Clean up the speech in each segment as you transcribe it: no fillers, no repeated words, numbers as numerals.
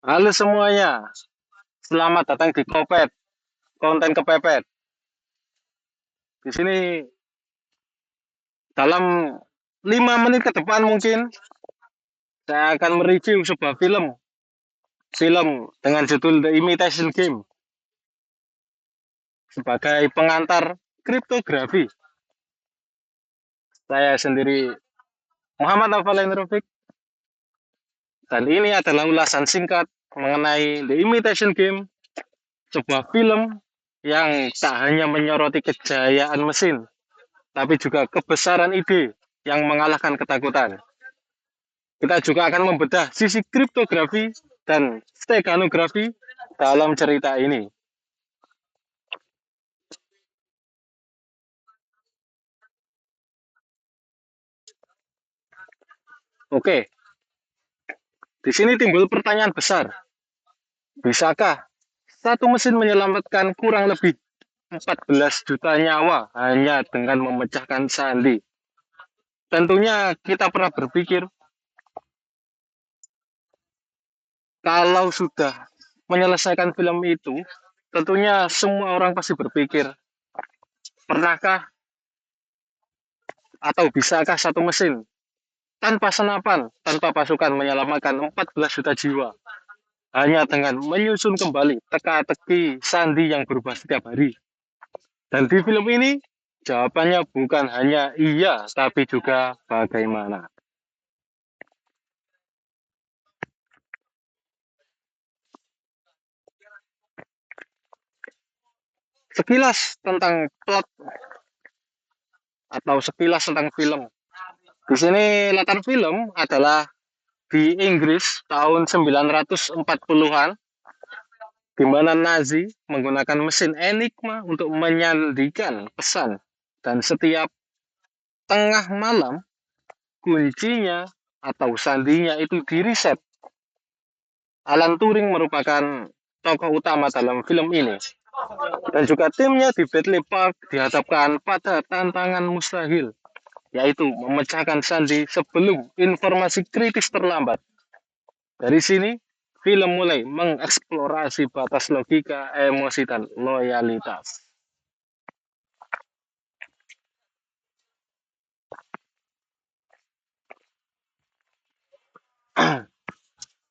Halo semuanya, selamat datang di Kopet, konten kepepet. Di sini dalam 5 menit ke depan mungkin saya akan mereview sebuah film dengan judul The Imitation Game sebagai pengantar kriptografi. Saya sendiri Muhammad Afalain Rafiq dan ini adalah ulasan singkat mengenai The Imitation Game, sebuah film yang tak hanya menyoroti kejayaan mesin, tapi juga kebesaran ide yang mengalahkan ketakutan. Kita juga akan membedah sisi kriptografi dan steganografi dalam cerita ini. Oke, di sini timbul pertanyaan besar. Bisakah satu mesin menyelamatkan kurang lebih 14 juta nyawa hanya dengan memecahkan sandi? Tentunya kita pernah berpikir kalau sudah menyelesaikan film itu, tentunya semua orang pasti berpikir, pernahkah atau bisakah satu mesin tanpa senapan, tanpa pasukan menyelamatkan 14 juta jiwa hanya dengan menyusun kembali teka-teki sandi yang berubah setiap hari. Dan di film ini jawabannya bukan hanya iya, tapi juga bagaimana. Sekilas tentang plot atau sekilas tentang film. Di sini latar film adalah di Inggris tahun 940-an, di mana Nazi menggunakan mesin Enigma untuk menyandikan pesan. Dan setiap tengah malam, kuncinya atau sandinya itu diriset. Alan Turing merupakan tokoh utama dalam film ini. Dan juga timnya di Bletchley Park dihadapkan pada tantangan mustahil, yaitu memecahkan sandi sebelum informasi kritis terlambat. Dari sini, film mulai mengeksplorasi batas logika, emosi, dan loyalitas.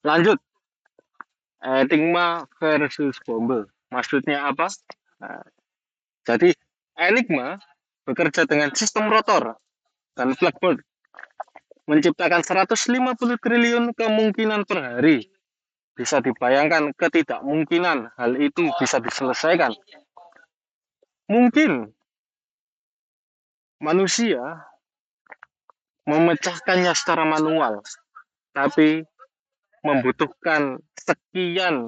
Lanjut, Enigma versus Bomber. Maksudnya apa? Nah, jadi, Enigma bekerja dengan sistem rotor dan Blackbird menciptakan 150 triliun kemungkinan per hari. Bisa dibayangkan ketidakmungkinan hal itu bisa diselesaikan. Mungkin manusia memecahkannya secara manual, tapi membutuhkan sekian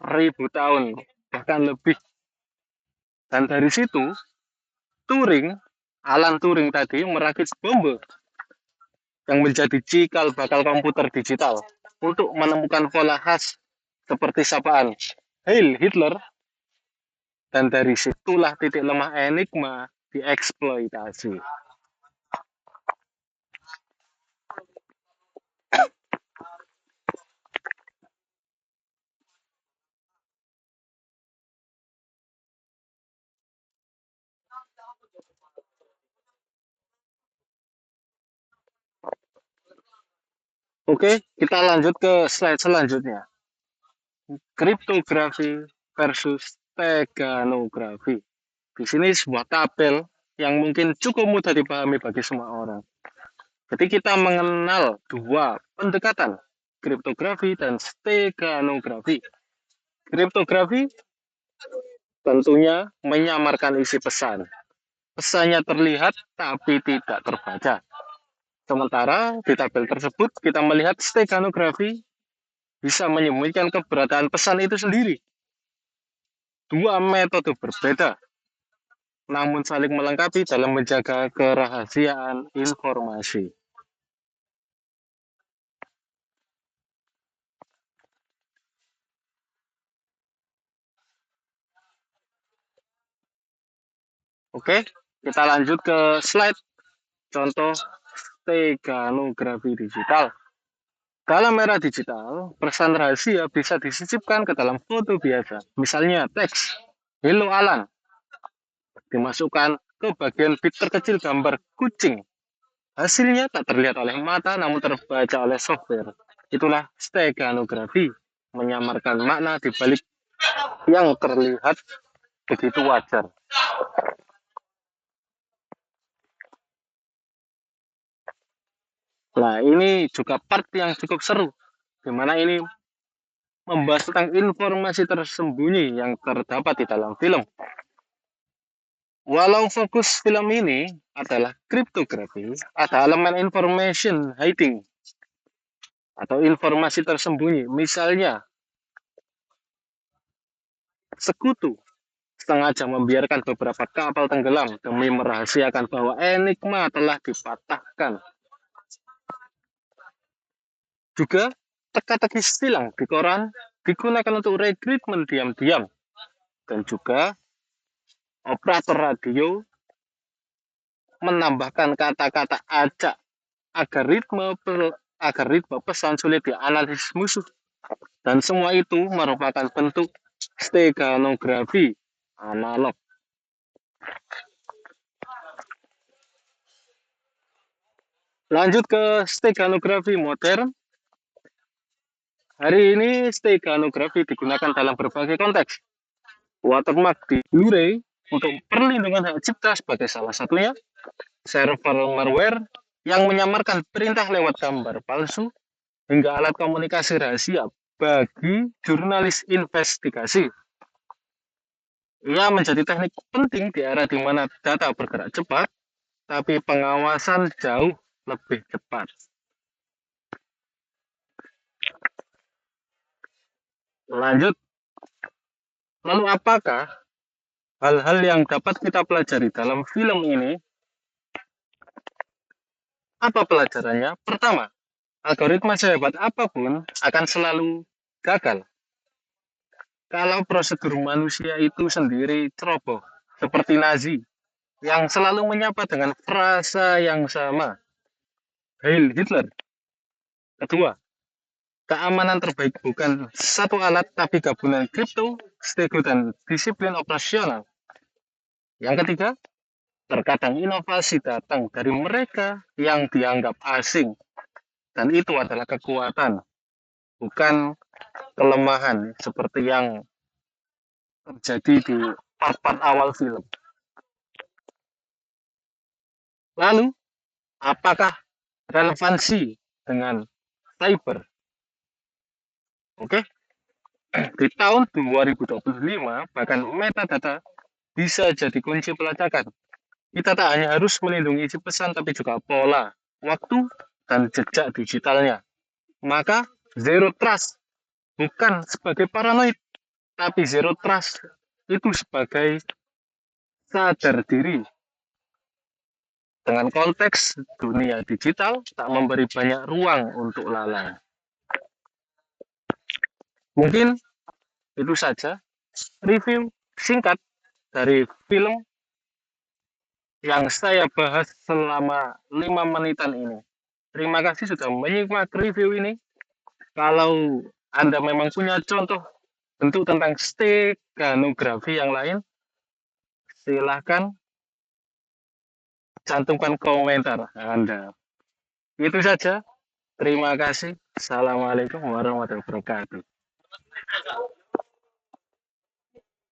ribu tahun, bahkan lebih. Dan dari situ, Turing, Alan Turing tadi merakit bom yang menjadi cikal bakal komputer digital untuk menemukan pola khas seperti sapaan Heil Hitler, dan dari situlah titik lemah Enigma dieksploitasi. Oke, kita lanjut ke slide selanjutnya. Kriptografi versus steganografi. Di sini sebuah tabel yang mungkin cukup mudah dipahami bagi semua orang. Jadi kita mengenal dua pendekatan, kriptografi dan steganografi. Kriptografi tentunya menyamarkan isi pesan. Pesannya terlihat tapi tidak terbaca. Sementara di tabel tersebut kita melihat steganografi bisa menyembunyikan keberadaan pesan itu sendiri. Dua metode berbeda, namun saling melengkapi dalam menjaga kerahasiaan informasi. Oke, kita lanjut ke slide contoh steganografi digital. Dalam era digital, pesan rahasia bisa disisipkan ke dalam foto biasa. Misalnya teks, "Hello Alan," dimasukkan ke bagian bit terkecil gambar kucing. Hasilnya tak terlihat oleh mata namun terbaca oleh software. Itulah steganografi, menyamarkan makna di balik yang terlihat begitu wajar. Nah, ini juga part yang cukup seru, di mana ini membahas tentang informasi tersembunyi yang terdapat di dalam film. Walau fokus film ini adalah kriptografi, ada elemen information hiding atau informasi tersembunyi. Misalnya, sekutu sengaja membiarkan beberapa kapal tenggelam demi merahasiakan bahwa enigma telah dipatahkan. Juga, teka-teki silang di koran digunakan untuk rekrutmen diam-diam dan juga operator radio menambahkan kata-kata acak agar ritme pesan sulit dianalisis musuh. Dan semua itu merupakan bentuk steganografi analog. Lanjut ke steganografi modern. Hari ini steganografi digunakan dalam berbagai konteks. Watermark di Blu-ray untuk perlindungan hak cipta sebagai salah satunya. Server malware yang menyamarkan perintah lewat gambar palsu hingga alat komunikasi rahasia bagi jurnalis investigasi. Ia menjadi teknik penting di era di mana data bergerak cepat, tapi pengawasan jauh lebih cepat. Lanjut, lalu apakah hal-hal yang dapat kita pelajari dalam film ini? Apa pelajarannya? Pertama, algoritma sehebat apapun akan selalu gagal kalau prosedur manusia itu sendiri ceroboh, seperti Nazi yang selalu menyapa dengan frasa yang sama, Heil Hitler. Kedua, keamanan terbaik bukan satu alat tapi gabungan kripto, stego, dan disiplin operasional. Yang ketiga, terkadang inovasi datang dari mereka yang dianggap asing, dan itu adalah kekuatan, bukan kelemahan seperti yang terjadi di part-part awal film. Lalu, apakah relevansi dengan cyber? Oke, di tahun 2025, bahkan metadata bisa jadi kunci pelacakan. Kita tak hanya harus melindungi isi pesan, tapi juga pola, waktu, dan jejak digitalnya. Maka, zero trust bukan sebagai paranoid, tapi zero trust itu sebagai sadar diri. Dengan konteks dunia digital, tak memberi banyak ruang untuk lalai. Mungkin itu saja review singkat dari film yang saya bahas selama 5 menitan ini. Terima kasih sudah menyimak review ini. Kalau Anda memang punya contoh bentuk tentang steganografi yang lain, silahkan cantumkan komentar Anda. Itu saja. Terima kasih. Assalamualaikum warahmatullahi wabarakatuh.